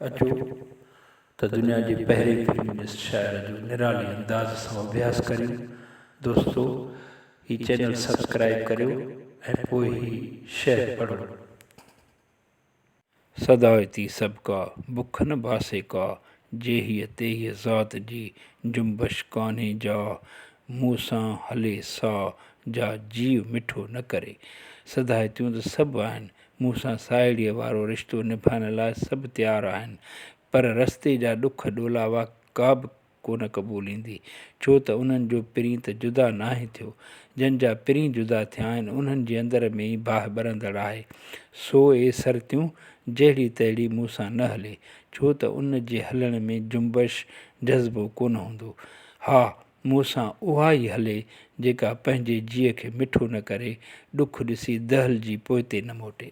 अचो त दुनिया जे पहिरें फिल्म जे शाइर जो निराली अंदाज़ सां अभ्यास करियूं। दोस्तो, ही चैनल सब्सक्राइब करियो ऐं पोइ ही शेयर पढ़ो। सदायती सबका बुख न बासे का, जेहीअ तेहीअ ज़ात जी जुंबश कान्हे जा, मूंसां हले सा जा जीव मिठो न करे। सदायतियूं त सभु आहिनि, मूंसां साहेड़ीअ वारो रिश्तो निभाइण लाइ सभु तयारु आहिनि, पर रस्ते जा ॾुख ॾोलावा का बि कोन क़बूलींदी, छो त उन्हनि जो पिरीं त जुदा नाहे थियो। जंहिंजा पिरीं जुदा थिया आहिनि उन्हनि जे अंदर में ई बाहि ॿरंदड़ आहे। सो ए सरतियूं जहिड़ी तहिड़ी मूंसां न हले, छो त उन जे हलण में जुंबश जज़्बो कोन हूंदो। हा, मूंसां उहा ई हले जेका पंहिंजे जीउ खे मिठो न करे, ॾुख ॾिसी दहिलजी पोइते न मोटे।